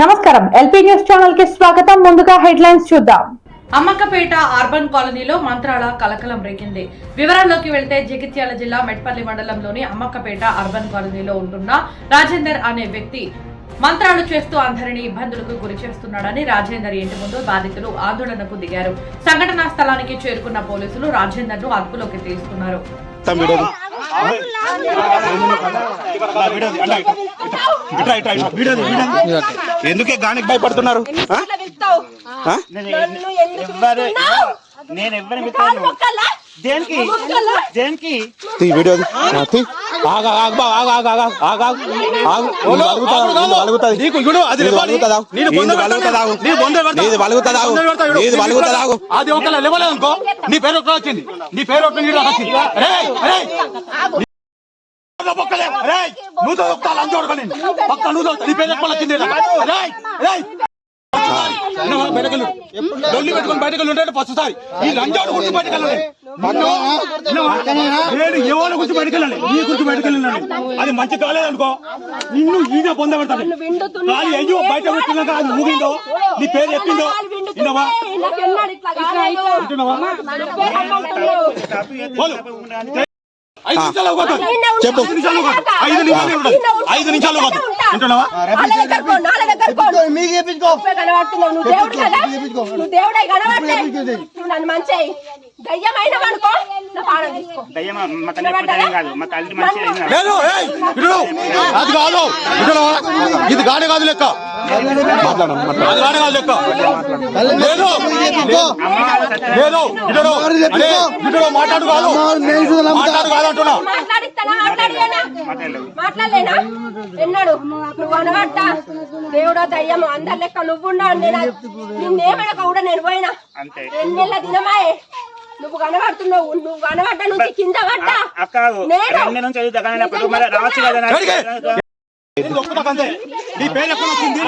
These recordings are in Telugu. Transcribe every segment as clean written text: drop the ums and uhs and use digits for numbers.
నమస్కారం ఎల్పీ న్యూస్ ఛానల్ కి స్వాగతం. ముందుగా హెడ్లైన్స్ చూద్దాం. అమ్మకపేట అర్బన్ కాలనీలో మంత్రాల కలకలం రేగింది. వివరాల్లోకి వెళ్తే జగిత్యాల జిల్లా మెట్పల్లి మండలంలోని అమ్మకపేట అర్బన్ కాలనీలో ఉంటున్న రాజేందర్ అనే వ్యక్తి మంత్రాలు చేస్తూ అందరినీ ఇబ్బందులకు గురి చేస్తున్నాడని రాజేందర్ ఇంటి ముందు బాధితులు ఆందోళనకు దిగారు. సంఘటనా స్థలానికి చేరుకున్న పోలీసులు రాజేందర్ ను అదుపులోకి తీసుకున్నారు. ఎందుకే గానికి భయపడుతున్నారు? నేను ఎవరిని దేనికి దేనికి వీడియో అది ఒక లేవలేదనుకో నీ పేరు వచ్చింది, నీ పేరు పక్క నువ్వు నీ పేరు వచ్చింది. డొల్లి పెట్టుకుని బయటకు ఉంటాడు ఫస్ట్ సారి ఈ లంజాడు గురించి బయటకు వెళ్ళండి, ఎవరి గురించి బయటకు వెళ్ళండి, నీ గురించి బయటకు వెళ్ళండి. అది మంచి కాలేదనుకో నిన్ను ఈయన పొందబడతాడు. కానీ అయ్యో బయట పెట్టినాక అది ఊగిందో నీ పేరు చెప్పిందో విన్నావా? చెప్పు 5 నిమిషాలు వింటున్నావా? అది కాదు, ఇది గాడి కాదు లెక్క, గాడి కాదు లెక్క. లేదు మాట్లాడు కాదు, మాట్లాడు కాదు అంటున్నా. మాట్లాడలేనా ఎన్నాడు నువ్వు అనబట్ట దేవుడా దయ్యము అందరి లెక్క నువ్వున్నా నిన్నేమైనా కూడా నేను పోయినా 2 నెలల దినమాయే నువ్వు కనబడుతున్నావు. నువ్వు కనబడ్డా నుంచి కింద పడ్డా నీ పేరు ఎక్కడ వచ్చింది?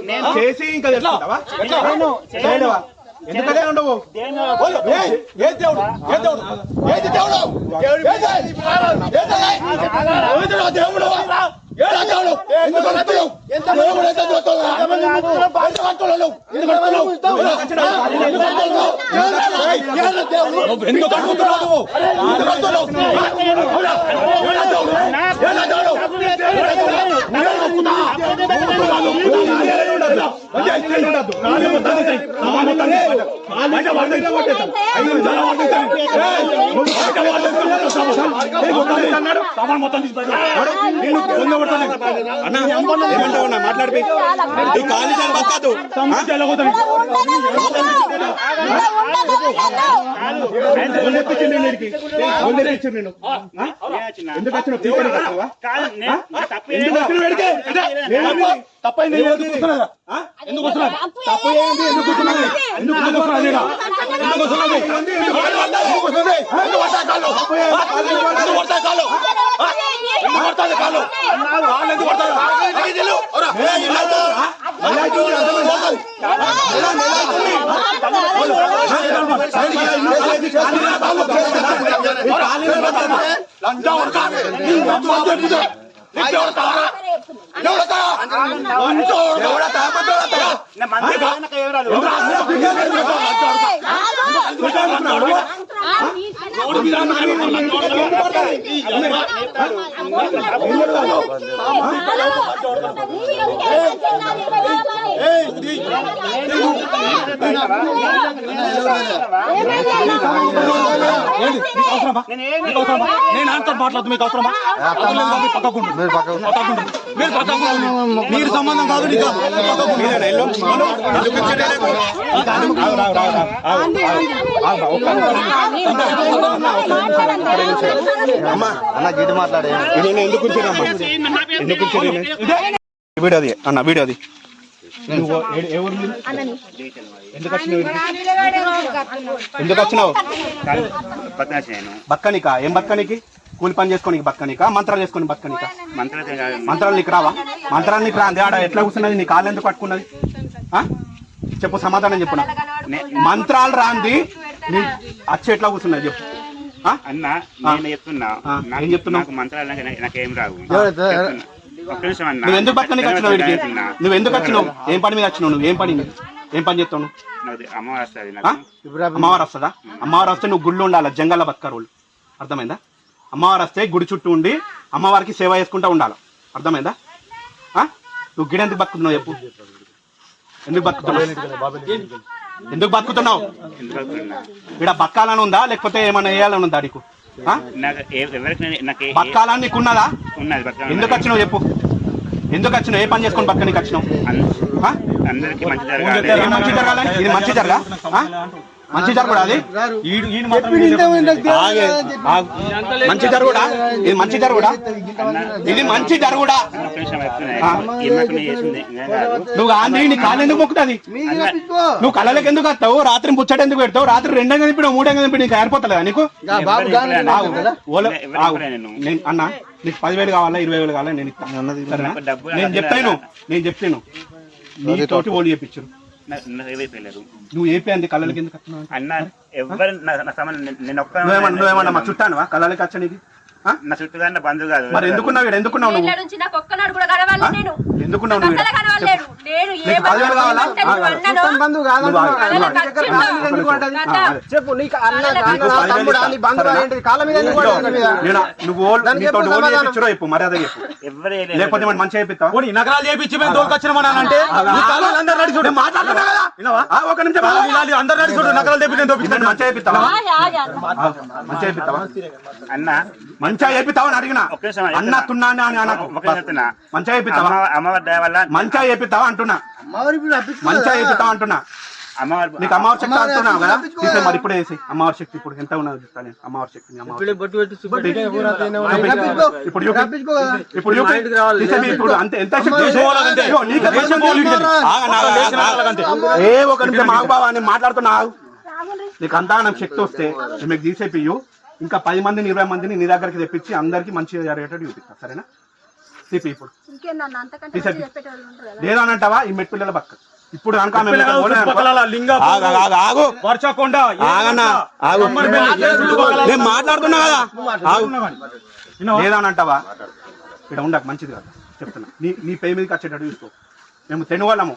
నేను చేసి ఇంకా ఎందుకంటే ఉండవు. ఏ దేవుడు ఏది దేవుడు మాట్లాడిపోయి తప్పైంది ఎందుకు వస్తున్నది? తప్పు ఏంటి? ఎందుకు వస్తున్నది? నేను ఆన్సర్ మాట్లాడుతూ మీకు అవసరమా? మీరు సంబంధం కాదు. అన్న గిటి మాట్లాడే ఎందుకు వీడియోది అన్న వీడియోది నువ్వు ఏ ఊరు మీది? ఎందుకు వచ్చినావు ఎందుకు వచ్చినావు బక్కనికా ఏం బక్కనికి కూలి పని చేసుకోనికి బక్కనికా మంత్రాలు చేసుకొని బక్కనికా మంత్రాలు నీకు రావా మంత్రాలు నీకు రాంది ఆడ ఎట్లా కూర్చున్నది నీ కాళ్ళు ఎందుకు పట్టుకున్నది చెప్పు సమాధానం చెప్పు మంత్రాలు రాంది నీ అచ్చి ఎట్లా కూర్చున్నది చెప్పు అన్న నేను చెప్తున్నా ఏం చెప్తున్నావు నాకు మంత్రాలు నాకేం రావు ఒక్క నిమిషం అన్న నువ్వు ఎందుకు బక్కనికి వచ్చినావు వీడికి నువ్వు ఎందుకు వచ్చినావు ఏం పని మీద వచ్చినావు నువ్వు ఏం పని చేస్తావు నువ్వు నాకు అమ్మవారు వస్తుంది నాకు అమ్మవారు వస్తుందా అమ్మవారు వస్తే నువ్వు గుళ్ళు ఉండాలి జంగల్లో బతకారు వాళ్ళు అర్థమైందా అమ్మవారు వస్తే గుడి చుట్టూ ఉండి అమ్మవారికి సేవ చేసుకుంటూ ఉండాలి అర్థమైందా నువ్వు గిడ ఎందుకు బతుకుతున్నావు చెప్పు ఎందుకు బతుకుతున్నావు ఇక్కడ బతకాలని ఉందా లేకపోతే ఏమైనా వేయాలని ఉందా నీకు బతకాలని నీకు ఉన్నదా ఎందుకు వచ్చినావు చెప్పు ఎందుకు వచ్చినావు ఏ పని చేసుకొని బతకనికి వచ్చినావు అందరికి మంచి మంచి జరగాలి ఇది మంచి జరగా మంచి జరుగుడా అది మంచి జరుగుడా ఇది మంచి జరుగుడా ఇది మంచి జరుగుడా నువ్వు ఆంధ్రీ నీ కాళ్ళు ఎందుకు మొక్కుతుంది నువ్వు కళ్ళకి ఎందుకు వస్తావు రాత్రి ముచ్చట ఎందుకు పెడతావు రాత్రి 2 నింపినావు 3 నింపి నీకు ఏర్పోతలేదా నీకు అన్న నీకు 10,000 కావాలా 20,000 కావాలా నేను ఇస్తాను నేను చెప్తాను నీతోటి ఓళ్ళు చెప్పించు నువ్వు ఏపీ అంది కళ్ళకి ఎందుకు అన్న ఎవరు నువ్వేమన్నా మా చుట్టానువా కళ్ళకి వచ్చానికి నా చుట్టూ బంధు కాదు మరి ఎందుకున్నావు ఎందుకున్నావు నువ్వు ఎందుకున్నావు నువ్వు చెప్పు మర్యాద చెప్పు లేకపోతే మంచిగా చెప్పిస్తావు నగరాలు చేపించి మేము దోకొచ్చినామనంటే ఒక నిమిషం అందరు నడిచి నగరాలు చేపించి మంచిగా చెప్పిస్తావా మంచిగా చెప్పిస్తావా అన్న మంచిగా చెప్పిస్తావా అని అడిగినా అన్న తున్నాను అని అనకు మంచిగా చెప్పిస్తావా అమ్మవారి దయ వల్ల మంచిగా చెప్పిస్తావా అంటున్నా మంచిగా చెప్పిస్తావా అంటున్నా నీకు అమ్మవారి శక్తి అంటున్నావు కదా తీసే మరి ఇప్పుడే వేసి అమ్మవారి శక్తి ఇప్పుడు ఎంత ఉన్నది చెప్తాను అమ్మవారి శక్తి ఇప్పుడు అంతే ఎంత ఏ ఒక నిమిషం మాకు బాబా అని మాట్లాడుతున్నావు నీకు అంతా నాకు శక్తి వస్తే మీకు తీసేపియ్యు ఇంకా 10 మందిని 20 మందిని నీ దగ్గరికి తెప్పించి అందరికి మంచిగా జరిగేటట్టు చూపిస్తా సరేనా తీపి ఇప్పుడు లేదు అని అంటావా ఈ మెట్పిల్లల పక్క ఇప్పుడు నేను మాట్లాడుతున్నా కదా లేదని అంటావా ఇక్కడ ఉండక మంచిది కదా చెప్తున్నా నీ పై మీదకి వచ్చేటట్టు చూసుకో మేము తెనుగోళ్ళము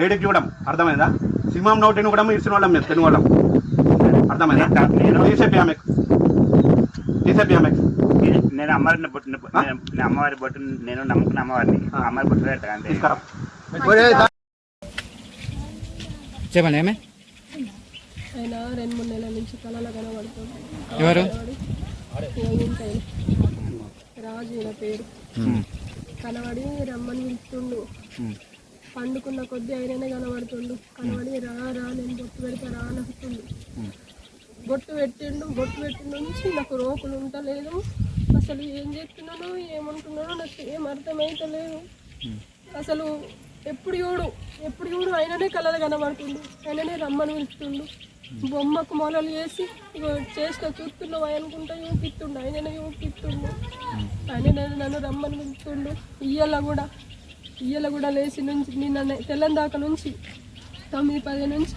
ఏడికి చూడము అర్థమైందా సింహం నోటిని కూడా ఇరిసిన వాళ్ళం మేము తెనుగోళ్ళం అర్థమైందా తీసేపి ఆమెకు నేను అమ్మవారిని అమ్మవారి బొట్టు నేను నమ్ముకున్న అమ్మవారిని అమ్మవారి బొట్టు పెట్టా అంతే చెప్పండి ఏమే ఆయన 2-3 నెలల నుంచి కళలో కనబడుతుంది ఎవరు రాజు ఈయన పేరు కనబడి రమ్మని పిలుస్తుండు పండుకున్న కొద్దీ ఆయననే కనబడుతుండు కనబడి రా నేను బొట్టు పెడతా రా అని వస్తుండు బొట్టు పెట్టిండు నుంచి నాకు రోకులు ఉండలేదు అసలు ఏం చెప్తున్నానో ఏమంటున్నానో నాకు ఏం అర్థమైతలేదు అసలు ఎప్పుడు చూడు ఆయననే కళలు కనబడుతుండు ఆయననే రమ్మని పిలుస్తుండు బొమ్మకు మొలలు వేసి చేసిన చూస్తున్నావు అనుకుంటా చూపిస్తుండు ఆయననే చూపిస్తుండు ఆయననే నన్ను రమ్మని పిలుస్తుండు ఇయ్యాల కూడా లేచి నుంచి నిన్న తెల్లందాక నుంచి 9-10 నుంచి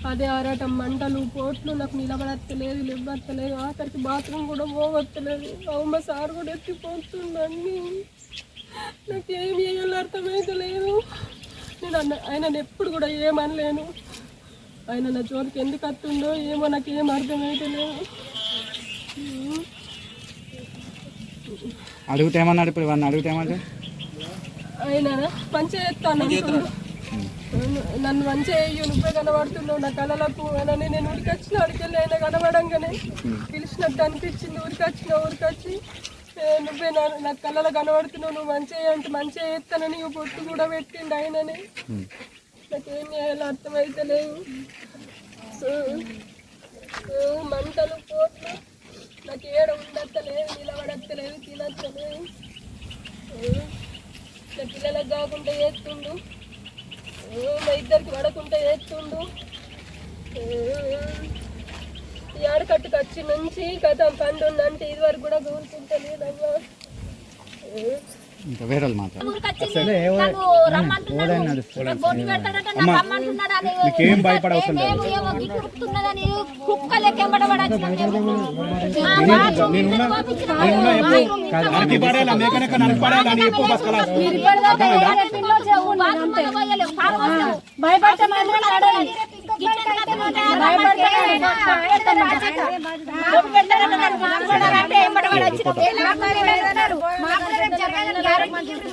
అదే ఆరాటం మంటలు పోట్లు నాకు నిలబడత్తలేదు లేవత్తలేదు ఆఖరికి బాత్రూమ్ కూడా పోవత్తలేదు అమ్మ సార్ కూడా ఎత్తిపోతుండీ నాకేం చేయాలో అర్థమైతలేదు నేను ఆయన ఎప్పుడు కూడా ఏమనలేను ఆయన నా జోలికి ఎందుకు వస్తుండో ఏమో నాకేం అర్థమైతలేదు అడుగుతేమన్నాడు ఇప్పుడు ఇవన్నీ అడుగుతేమంటే ఆయన పంచాయత్తాను నన్ను మంచిగా అయ్యో నువ్వే కనబడుతున్నావు నా కళలకు అని నేను ఉరికొచ్చిన అడికెళ్ళి ఆయన కనబడంగానే పిలిచినట్టు అనిపించింది ఊరికొచ్చి నువ్వే నా కళలో కనబడుతున్నావు నువ్వు మంచిగా అంటే మంచిగా చేస్తానని పొట్టు కూడా పెట్టిండు ఆయననే నాకేం చేయాలో అర్థమైతలేదు మంటలు పోట్లు నాకు ఏడ ఉండత్తలేదు నిలబడత్తలేదు తినత్తలేదు నా పిల్లలకు కాకుండా చేస్తుండు మా ఇద్దరికి పడకుంటే ఎత్తుండు. ఈ ఆడకట్టుకు వచ్చి నుంచి గతం పండు అంటే ఇది వరకు కూడా కూర్చుంటలేదమ్మా. ఇంకా వేరే వాళ్ళు మాట్లాడు. నీకేం భయపడవసరం లేదు.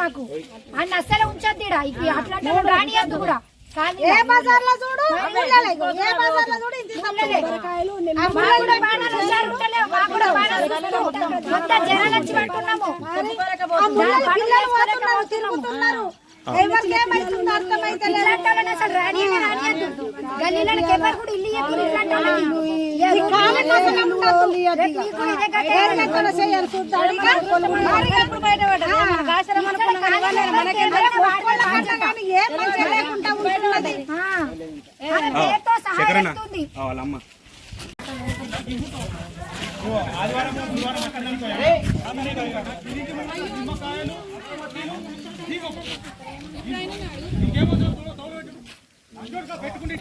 మాకు అన్న అస్సలు ఉంచొద్దు అట్లా రానియద్దు కూడా. ఏ బజార్లో చూడు ఏ బజార్లో చూడు జనాలు వచ్చి పట్టుకున్నాము. వాళ్ళమ్మ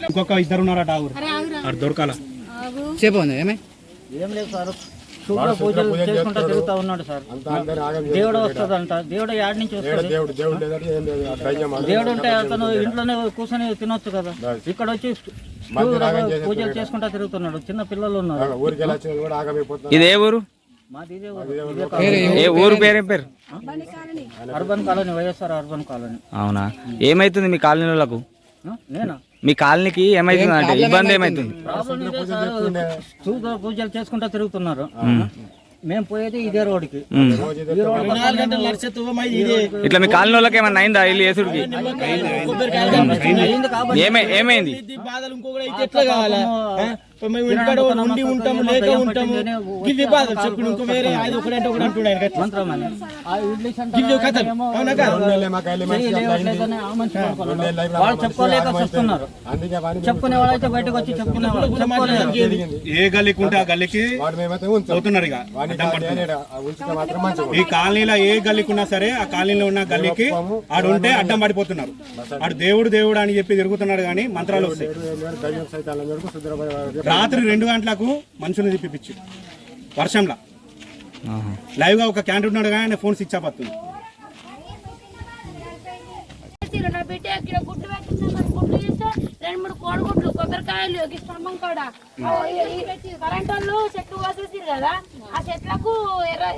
ఇంకొక ఇద్దరు ఉన్నారట ఆవిడ దొరకాల చెప్పండి ఏమే ఏం లేదు సార్. శుభ్ర పూజలు చేసుకుంటా తిరుగుతా ఉన్నాడు సార్. దేవుడు వస్తుందంట. దేవుడు యాడ్ నుంచి వస్తాడు. దేవుడు ఉంటే అతను ఇంట్లోనే కూర్చొని తినొచ్చు కదా. ఇక్కడ వచ్చి పూజలు చేసుకుంటా తిరుగుతున్నాడు. చిన్న పిల్లలు ఉన్నారు. ఇదే ఊరు? మాది ఇదే ఊరు. ఏ ఊరు పేరు? పేరు urban colony, YSR urban colony. అవునా? ఏమైతుంది మీ కాలనీలకు? నేనా? మీ కాలనీకి ఏమైతుంది అంటే ఇబ్బంది ఏమైతుంది? ప్రాబ్లం ఇదే సార్. శుభ్ర పూజలు చేసుకుంటా తిరుగుతున్నారు. మేము పోయేది ఇదే రోడ్డుకి. ఇట్లా మీ కాలనీ వాళ్ళకి ఏమన్నా అయిందా ఇల్లు యేసుడికి? ఏమైంది? ఉండి ఉంటాము లేక ఉంటాము. గివి బాధ చెప్పు. ఇంకో వేరే అది ఒకటంటే ఒకటి అంటున్నాడు మంత్రం అని. వాళ్ళు చెప్పుకోలేక వస్తున్నారు. చెప్పుకునే వాళ్ళైతే బయటకు వచ్చి చెప్పుకునే వాళ్ళు ఏ గల్లీకి ఉంటే ఆ గల్లీకి అవుతున్నారు. ఇక ఈ కాలనీలో ఏ గల్లీకి ఉన్నా సరే ఆ కాలనీలో ఉన్న గల్లీకి ఆడు ఉంటే అడ్డం పడిపోతున్నారు. ఆడు దేవుడు దేవుడు అని చెప్పి తిరుగుతున్నాడు కానీ మంత్రాలు వస్తాయి. రాత్రి 2 గంటలకు మనుషులు తిప్పిపించి వర్షంలో లైవ్ గా ఒక క్యాండిడేట్ ఉన్నాడు కానీ ఫోన్ స్విచ్ ఆఫ్ అవుతుంది. నా బిడ్డ ఇక్కడ గుడ్డు పెట్టిన గుడ్డు చేస్తే 2-3 కోడిగుడ్లు కొబ్బరికాయలు స్తంభం కూడా కరెంట్ వాళ్ళు చెట్లు కోసేసారు కదా. ఆ చెట్లకు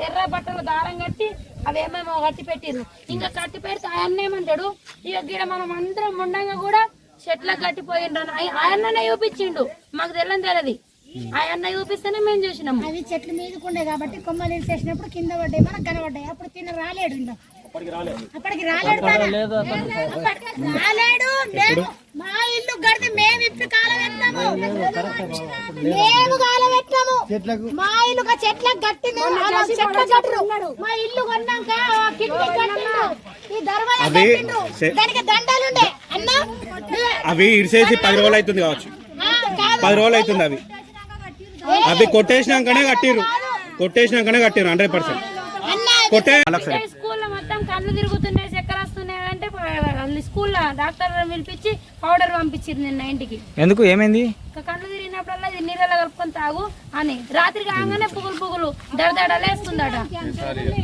ఎర్ర బట్టలు దారం కట్టి అవేమేమో కట్టి పెట్టిరు. ఇంకా కట్టి పెడితే ఆయన ఏమంటాడు, ఇక గిడ మనం అందరం ఉండంగా కూడా చెట్లకు కట్టిపోయిండ్రు. ఆయన్ననే చూపించిండు. మాకు తెలియదు. ఆయన చూపిస్తేనే మేము చూసినాము. అవి చెట్ల మీదకి ఉండే కాబట్టి కొమ్మలు చేసినప్పుడు కింద పడ్డాయి, మనకు కనబడ్డాయి. అప్పుడు తిన్న రాలేడు. అప్పటికి రాలేడు. మా ఇల్లు గడితే మేము ఇప్పుడు కాలబెట్టాము. మేము కాలబెట్టాము. మా ఇల్లు చెట్లకు కట్టింది. చెట్లు కట్టరు. మా ఇల్లు కొన్నాక కింది కట్టిండ్రు. ఈ దర్వాజా కట్టిండ్రు. దానికి దండాలుండే అన్న. అవి ఇడిసేసి 10 రోజులు అవుతుంది కావచ్చు. 10 రోజులు అవుతుంది. అవి కొట్టేసినాకనే కట్టిర్రు. 100% స్కూల్లో మొత్తం కళ్ళు తిరుగుతున్నాయి, చక్కెర వస్తున్నాయి అంటే స్కూల్లో డాక్టర్ పిలిపించి పౌడర్ పంపించారు నిన్న ఇంటికి. ఎందుకు? ఏమైంది? కళ్ళు తిరిగినప్పుడల్లా ఇది నీళ్ళలో కలుపుకొని తాగు అని. రాత్రి కాగానే పుగులు దడదడలేస్తుందట.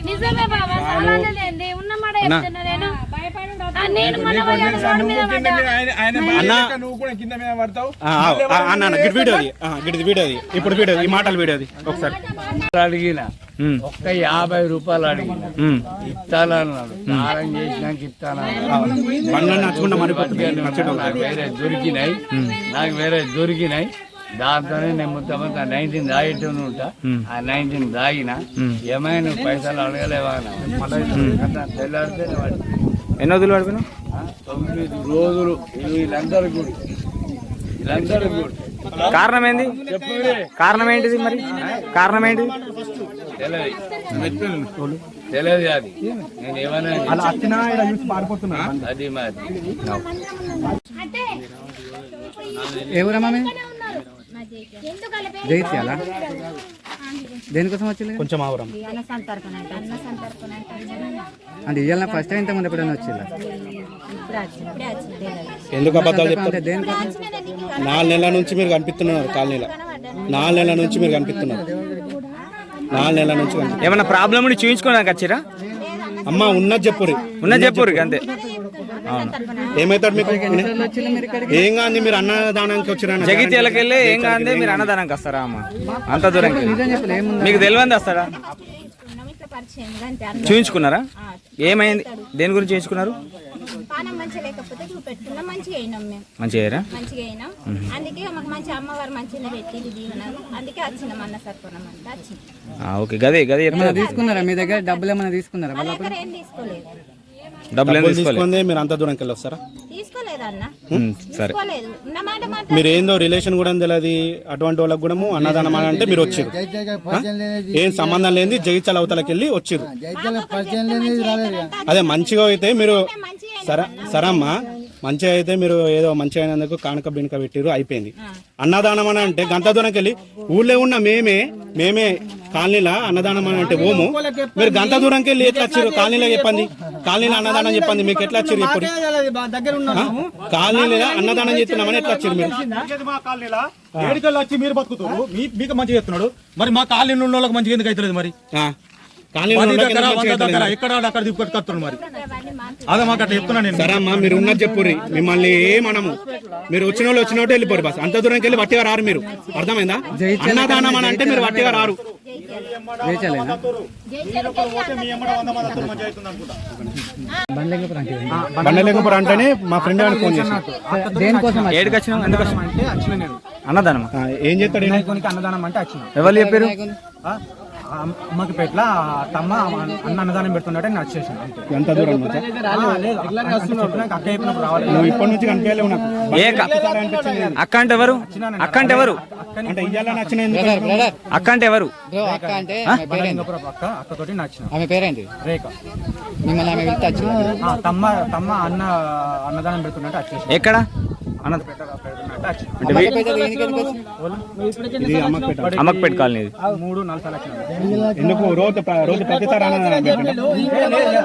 నిజమే బాబా, సాలాలేండి ఉన్నమాట చెప్తున్నా నేను. నేను మన ఇప్పుడు వీడియో ఈ మాటలు వీడియోది ఒకసారి అడిగిన ఒక్క 50 రూపాయలు అడిగిన ఇస్తానన్నాడు. దానం చేసినాక ఇస్తానన్నాడు. నాకు వేరే దొరికినాయి. దాంతోనే నేను మొత్తం 19 దాగేట్టు ఉంటా. ఆ 19 దాగిన ఏమైనా పైసలు అడగలేవా? తెల్లాడితే ఎన్ని రోజులు పడిపోయినా? 9 రోజులు. వీళ్ళందరూ కూడా కారణం ఏంది? కారణం ఏంటిది? మరి కారణం ఏంటిది? తెలియదు. అది నేను ఏమైనా అది అది మరి ఎవరమ్మా మీరు జగిత్యాల దేనికోసం వచ్చింది కొంచెం ఆవరం అంటే ఇవాళ ఫస్ట్ టైం ఇంతకుముందు ఎప్పుడైనా వచ్చిందా ఎందుకు అబద్ధాలు చెప్తారు? దేనికోసం 4 నెలల నుంచి మీరు కనిపిస్తున్నారు కాలనీలో. 4 నెలల నుంచి మీరు కనిపిస్తున్నారు. 4 నెలల నుంచి ఏమన్నా ప్రాబ్లం ఉండి చూపించుకోవడానికి వచ్చిరా? అమ్మ ఉన్నది చెప్పురి, ఉన్నది చెప్పురు అంతే. ఏమైతాడు మీకు? ఏం కాదు, మీరు అన్నదానానికి వచ్చిన జగిత్యాలకు వెళ్ళి ఏం కాదే మీరు అన్నదానానికి వస్తారా అమ్మ? అంత దూరం మీకు తెలియంది వస్తారా? చూపించుకున్నారా? ఏమైంది? దేని గురించి చూపించుకున్నారు? పానం మంచిగా లేకపోతే చూపెట్టుకున్నాం, మంచిగా అయినాం మేము, మంచిగా మంచిగా అయినాం. అందుకే మాకు మంచి అమ్మవారు మంచిగా పెట్టి దీవెనలు, అందుకే వచ్చినాం అన్న సర్పణం అంతా వచ్చింది. ఓకే, గదే గదే తీసుకున్నారా? మీ దగ్గర డబ్బులు ఏమైనా తీసుకున్నారా? మా దగ్గర ఏం తీసుకోలేదు. డబ్బులు తీసుకుంది మీరు అంత దూరంకి వెళ్ళి వస్తారా? తీసుకోలేదు అన్న, సరే. తీసుకోలేదు. ఉన్నమాట మాట మీరు ఏందో రిలేషన్ కూడా తెలియదు. అటువంటి వాళ్ళకి కూడా అన్నదానం అని అంటే మీరు వచ్చారు, ఏం సంబంధం లేని జగిత్యాల అవతలకి వెళ్ళి వచ్చారు. అదే మంచిగా అయితే మీరు సరమ్మా, మంచిగా అయితే మీరు ఏదో మంచిగా అయినందుకు కానుక బినుక పెట్టిరు, అయిపోయింది. అన్నదానం అని అంటే గంట దూరంకి వెళ్ళి ఊళ్ళో ఉన్న మేమే కాలనీలా అన్నదానం అని అంటే ఓము, మీరు గంట దూరంకి వెళ్ళి ఎట్లా వచ్చారు? కాలనీలో చెప్పండి, కాలనీలో అన్నదానం చెప్పండి, మీకు ఎట్లా వచ్చారు? ఇప్పుడు కాలనీలో అన్నదానం చేస్తున్నామని ఎట్లా వచ్చారు మీరు? మా కాలనీలా ఏడుకల్లా వచ్చి మీరు బతుకుతారు, మీకు మంచిగా చెప్తున్నాడు. మరి మా కాలనీ ఉన్న వాళ్ళకి మంచిగా ఎందుకు అవుతలేదు? మరి ఎక్కడ అక్కడ దిప్పుకొట్టుకొస్తున్నాడు. మరి అదే మాకు అట్లా చెప్తున్నా నేను. సరే అమ్మా, మీరు ఉన్నది చెప్పుర్రి, మిమ్మల్ని ఏమనము. మీరు వచ్చిన వాళ్ళు వచ్చినట్టు వెళ్ళిపోరు, బస్ అంత దూరంకి వెళ్ళి వట్టిగా రారు. మీరు అర్థమైందా? అన్నదానం అని అంటే మీరు వట్టిగా రారు. బండలేకపురం అంటేనే మా ఫ్రెండ్ గారికి ఫోన్ చేసి అన్నదానం ఏం చేస్తాడు? అన్నదానం అంటే వచ్చిన ఎవరు చెప్పారు? అమ్మకి పెట్ల తమ్మ అన్నదానం పెడుతున్నట్టు నేను వచ్చేసాను. ఎంత దూరం అక్క చెప్పినప్పుడు రావాలి. నువ్వు ఇప్పటి నుంచి కనిపించలేవు నాకు. అక్క అంటే ఎవరు? అక్క అంటే ఎవరు? అంటే ఇయ్యాల నచ్చిన అక్క అంటే ఎవరు? అక్క అంటే అక్కతోటి నచ్చిన. ఆమె పేరేంటి? రేఖ. మిమ్మల్ని ఆమె వెళ్తే వచ్చిన తమ్మ అన్నదానం పెడుతున్నట్టు వచ్చేసాను. ఎక్కడ? అమ్మక్పేట కాలనీ. 3-4 సార్లు వచ్చిన. ఎందుకు రోజు ప్రతిసారి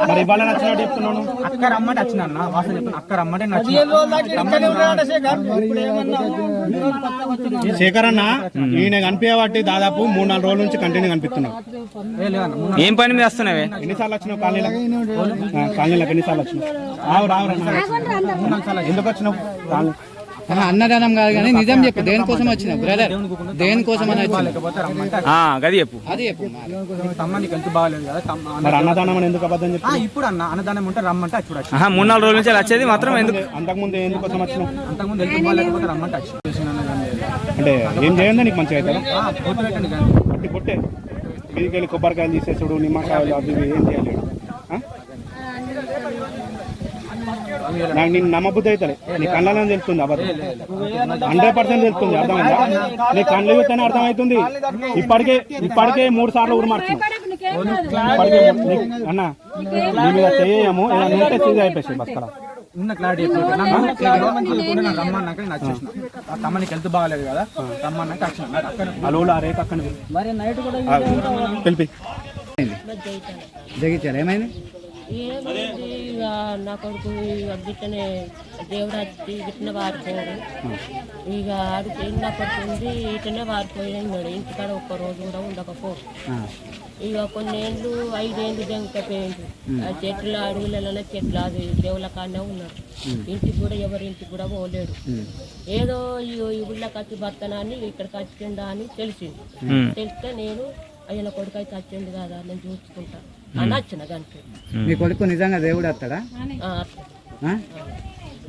మరి ఇవాళ నచ్చినట్టు చెప్తున్నాను. అక్క రమ్మంటే వచ్చిన అన్న వాసన చెప్పిన అక్క రమ్మంటే నచ్చిన. శేఖర్ అన్న ఈయన కనిపించబట్టి దాదాపు 3-4 రోజుల నుంచి కంటిన్యూ కనిపిస్తున్నావు. ఏం పని మీద వస్తున్నావే? ఎన్నిసార్లు వచ్చినావు కాలనీలకు? ఎన్నిసార్లు వచ్చినావు? రావు ఎందుకు వచ్చినావు? అన్నదానం కాదు కానీ నిజం చెప్పు, దేనికోసం వచ్చినావు బ్రదర్? దేనికోసం అని గది చెప్పు. అది చెప్పు. తమ్మానికి హెల్త్ బాగాలేదు కదా. మరి అన్నదానం అని ఎందుకు అబద్ధం చెప్పి? ఇప్పుడు అన్నదానం ఉంటే రమ్మంటే అచ్చుడు. 3-4 రోజుల నుంచి వచ్చేది మాత్రం ఎందుకు? అంతకుముందు ఎందుకోసం వచ్చినావు? అంతకుముందు హెల్త్ బాగాలేకపోతే రమ్మంటే వచ్చి. అంటే ఏం చేయండి నీకు మంచిగా అవుతుందా? ఫోటో పెట్టండి పట్టి పొట్టే మీదికి వెళ్ళి కొబ్బరికాయలు తీసేసుడు, నిమ్మకాయలు అవి ఏం చేయాలి? నాకు నేను నమ్మబుద్ధి అవుతుంది. నీ కళ్ళలో తెలుస్తుంది అబద్ధం, 100% తెలుస్తుంది. అర్థమైందా? నీ కళ్ళు చూస్తేనే అర్థమవుతుంది. ఇప్పటికే 3 సార్లు ఊరు మార్చినావు. అన్న నీ మీద చేయము, ఏదైనా సీజ్ అయిపోయి బస్ కదా. ఉన్న క్లారిటీ రమ్మన్నాక నేను వచ్చేసిన. తమ్మనికి హెల్త్ బాగాలేదు కదా, రమ్మన్నాక వచ్చిన. అలా రేఖ అక్కడ పిలిపి. జగిత్యాల ఏమైంది? నా కొడుకు గిట్టనే దేవుడు వచ్చి గిట్టిన వారిపోయాడు. ఇక ఆడికి నా కొడుకుంది ఇటనే వారిపోయాడు. ఇంటికాడ ఒక్క రోజు కూడా ఉండకపోడు. ఇక కొన్ని ఏళ్ళు 5 ఏళ్ళు దెంకపోయింది. ఆ చెట్లు అడవులలో చెట్లు అది దేవుళ్ళ కాడనే ఉన్నారు. ఇంటికి కూడా ఎవరింటికి కూడా పోలేడు. ఏదో ఈ ఊళ్ళోకి వచ్చి బతనాన్ని ఇక్కడికి వచ్చిందా అని తెలిసింది. తెలిస్తే నేను అయ్యన కొడుకు అయితే వచ్చింది కదా నేను చూసుకుంటా అని వచ్చిన దానికి. మీ కొడుకు నిజంగా దేవుడు వస్తాడా?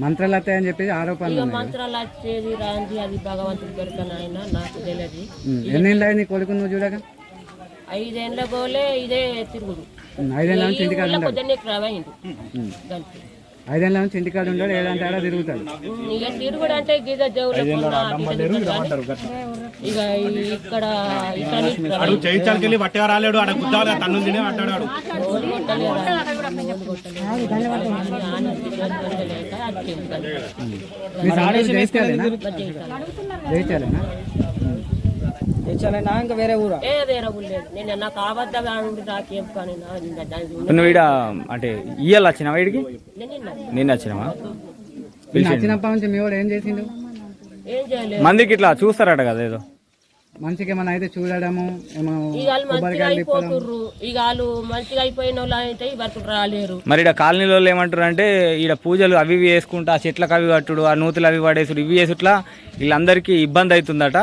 మంత్రాలు వస్తాయని చెప్పి ఆరోపణలు. మంత్రాలు వచ్చేది రాంది అది భగవంతుడు దొరకని ఆయన నాకు తెలియదు. ఎన్నేళ్ళు నీ కొడుకు నువ్వు చూడగా? 5 ఏళ్ళ పోలే ఇదే తిరుగుడు. 5 ఏళ్ళ నుంచి ఇంటికి పొద్దున్నే అయింది దానికి. 5 ఏళ్ళ నుంచి ఇంటికాడ ఉంటాడు, ఏదంటే ఆడ తిరుగుతాడు. ఇక తిరుగుడు అంటే గిద దేవుడు ఇక ఇక్కడ అడుగు చేయించాలకి వెళ్ళి వట్టిగా రాలేడు, ఆడ గుద్దాలి తన్ను తినే అంటాడు. ఇంకా వేరే ఊరా? వేరే ఊరు లేదు. నేను నాకు అబద్ధం నాకేం కానీ నువ్వు ఈడ అంటే ఇయ్యాలి వచ్చినావా వీడికి? నిన్న వచ్చినావా? వచ్చినప్పటి నుంచి మీ వాడు ఏం చేసిండు? ఏం చేయలేదు. మందికి ఇట్లా చూస్తారట కదా ఏదో మంచిగా ఏమైనా అయితే చూడడము, ఏమో ఇక వాళ్ళు మంచిగా అయిపోతుర్రు. ఇక వాళ్ళు మంచిగా అయిపోయిన వాళ్ళు అయితే వరకు రాలేరు. మరి ఇక్కడ కాలనీలో ఏమంటారు అంటే ఈడ పూజలు అవి ఇవి వేసుకుంటా, ఆ చెట్లకు అవి కట్టుడు, ఆ నూతులు అవి పడేసుడు, ఇవి వేసుట్లా వీళ్ళందరికీ ఇబ్బంది అవుతుందట.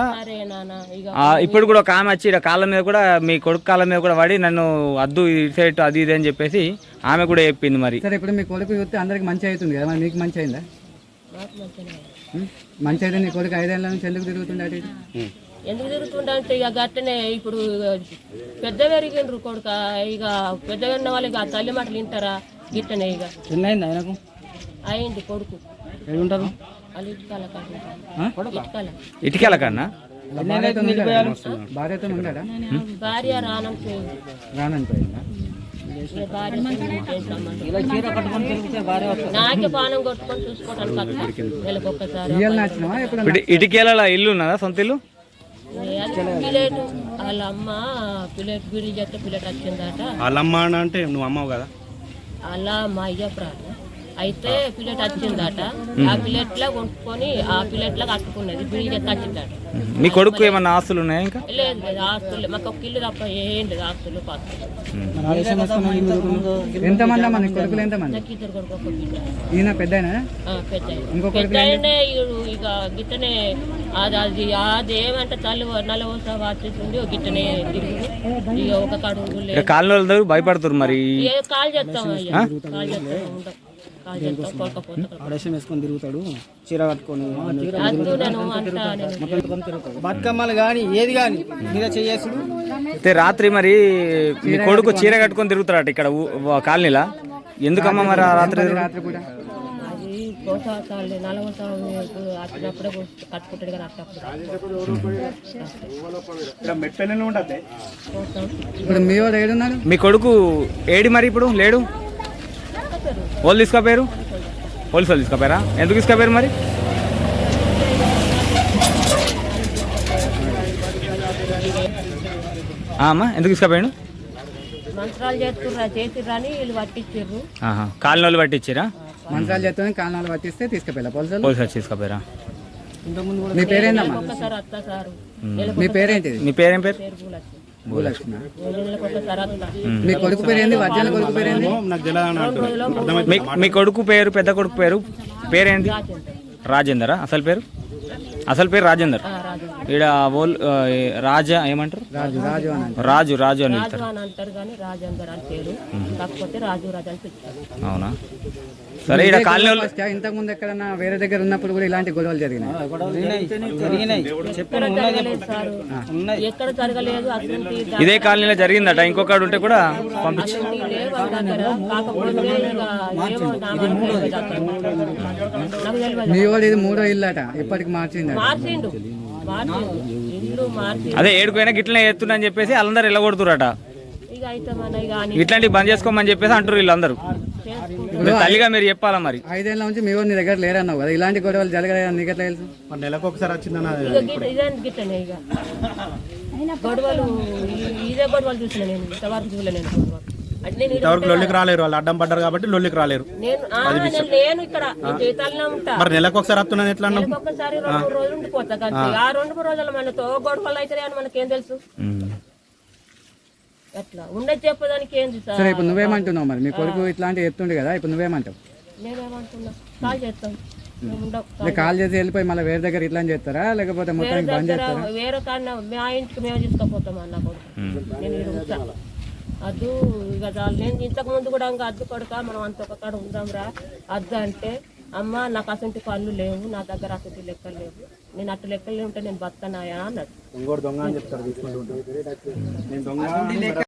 ఇప్పుడు కూడా ఒక ఆమె వచ్చి ఇక్కడ కాళ్ళ మీద కూడా, మీ కొడుకు కాళ్ళ మీద కూడా పడి నన్ను అద్దు ఇటు అది ఇది అని చెప్పేసి ఆమె కూడా చెప్పింది. మరి సరే ఇప్పుడు మీ కొడుకు చూస్తే అందరికి మంచి అవుతుంది కదా, మరి మీకు మంచి అయిందా? మంచి అయితే నీ కొడుకు 5 ఏళ్ళ నుంచి ఎందుకు తిరుగుతుండే? ఎందుకు తిరుగుతుంటే ఇక గట్టనే ఇప్పుడు పెద్ద పెరిగిండ్రు కొడుక. ఇక పెద్ద పెరిగిన వాళ్ళు ఇక తల్లి మాటలు వింటారా? గిట్టనే ఇక చిన్నైంది ఆయనకు అయింది కొడుకు. ఉంటారు వాళ్ళు ఇటుకల కన్నా భార్యతో ఉంటాడా? భార్య రానంటే రానంపోయిందా? నాకే పానం కొట్టుకొని చూసుకోవడానికి నెలకొక్కసారి. ఇటుకేల ఇల్లు ఉన్నదా, సొంత ఇల్లు? పిలేట్ వాళ్ళ అమ్మ పిలేట్ బిడి చేస్తే పిలేట్ వచ్చిందట. వాళ్ళమ్మ అంటే నువ్వు అమ్మవు కదా? అలా మా అయ్యప్రాలు అయితే పిలేట్ వచ్చిందట. ఆ పిలేట్ లా కొనుక్కొని ఆ పిలేట్ లా కట్టుకున్నది, బిడి చేస్తే వచ్చిందట. మీ కొడుకు ఏమన్నా ఆస్తులు ఉన్నాయా? ఇంకా లేదు లేదు ఆస్తులు, మాకు ఒక ఇల్లు తప్ప ఏం లేదు ఆస్తులు పాస్తులు. ఎంతమంది అమ్మా నీ కొడుకులు? ఎంతమంది? నాకు ఇద్దరు కొడుకు ఒక బిడ్డ. ఈయన పెద్దయినా? పెద్దయినే ఇక గిట్టనే అది ఏమంటే తల్లి నలవస వాచేసింది గిట్టనే తిరిగి ఇక ఒక కడుగు కాళ్ళు భయపడుతున్నారు. మరి కాల్ చేస్తాం అయ్యా, కాల్ చేస్తాం ఉండవు. వేసుకొని తిరుగుతాడు, చీర కట్టుకొని బతుకమ్మలు కానీ ఏది కానీ మీద చేసుడు. అయితే రాత్రి మరి మీ కొడుకు చీర కట్టుకొని తిరుగుతారట ఇక్కడ కాలనీలా, ఎందుకమ్మా మరి రాత్రి? రాత్రి కూడా అది పోసాలి నలవస వచ్చినప్పుడే కట్టుకుంటాడు కానీ ఇప్పుడు మీ వాడు ఏడున్నాడు? మీ కొడుకు ఏడి మరి ఇప్పుడు లేడు? వాళ్ళు తీసుకపోయారు, పోలీసు వాళ్ళు తీసుకపోయారా? ఎందుకు తీసుకపోయారు మరి? అమ్మా ఎందుకు తీసుకపోయాడు? మంత్రాలు చేస్తుర్రా అని వీళ్ళు పట్టించారు. కాలనీ వాళ్ళు పట్టించారా? మంత్రాలు చేస్తే కాలనీ పట్టిస్తే తీసుకుపోయారా పోలీసు? పోలీసు వచ్చి తీసుకుపోయారా? మీ పేరేందమ్మా? ఒక్కసారి అత్త సారు. మీ పేరేంటిది? మీ పేరేం పేరు? భూలక్ష్మి. మీ కొడుకు పేరు ఏంది? వర్జన కొడుకు పేరు ఏంది? మీ కొడుకు పేరు, పెద్ద కొడుకు పేరేంది? రాజేందరా? అసలు పేరు రాజేందర్. ఈడ రాజా ఏమంటారు? రాజు అని అంటారు కానీ రాజేందర్ అని పేరు, కాకపోతే రాజు అని పిలుస్తారు. అవునా? సరే ఈడ కాలనీ ఇంతకు ముందు ఎక్కడన్నా వేరే దగ్గర ఉన్నప్పుడు కూడా ఇలాంటి గొడవలు జరిగినాయి? ఎక్కడ జరగలేదు. ఇదే కాలనీలో జరిగిందట, ఇంకొకటి ఉంటే కూడా పంపించి. మీ వాడు ఇది 3వ ఇల్లు అట, ఇప్పటికి మార్చిండు. అదే ఏడుకైనా గిట్లనే ఎత్తున్నా అని చెప్పేసి వాళ్ళందరూ వెళ్ళగొడుతురట. ఇట్లాంటివి బంద్ చేసుకోమని చెప్పేసి అంటారు వీళ్ళందరూ. తల్లిగా మీరు చెప్పాలా మరి? 5 ఏళ్ళ నుంచి మీ నీ దగ్గర లేరన్నావు కదా, ఇలాంటి గొడవలు జరగలేదని నీకు ఎట్లా తెలుసు? నెలకు ఒకసారి వచ్చిందన్న గొడవలు, ఇదే గొడవలు చూసిన నేను ఇంతవరకు చూడలేను. ఇంతవరకు లొల్లికి రాలేరు, వాళ్ళు అడ్డం పడ్డారు కాబట్టి లొల్లికి రాలేరు. నేను ఇక్కడ జీతాలనే ఉంటా. మరి నెలకు ఒకసారి వస్తున్నాను ఎట్లా? ఒక్కసారి 2-3 రోజులు ఉండిపోతా కానీ ఆ 2-3 రోజులు మనతో గొడవలు అయితే అని మనకేం తెలుసు? అట్లా ఉండదు చెప్పడానికి ఏంది సార్? సరే ఇప్పుడు నువ్వేమంటున్నావు మరి? మీ కొడుకు ఇట్లాంటి ఎత్తుండే కదా, ఇప్పుడు నువ్వేమంటావు? నేనేమంటున్నా, కాల్ చేస్తాం. కాల్ చేసి వెళ్ళిపోయి మళ్ళీ వేరే దగ్గర ఇట్లా చేస్తారా, లేకపోతే మొత్తం బంద్ చేస్తారా? వేరే కాడ మా ఇంటికి మేము తీసుకుపోతాం అన్న కొడుకు. నేను అద్దు ఇక నేను ఇంతకు ముందు కూడా ఇంకా అద్దు కొడుక మనం అంత ఒక కాడ ఉందాంరా అద్దు అంటే, అమ్మ నాకు అసంటి పనులు లేవు, నా దగ్గర అసంటి లెక్కలు లేవు, నేను అట్టు లెక్కలు ఉంటే నేను బతకనాయా అన్నాడు.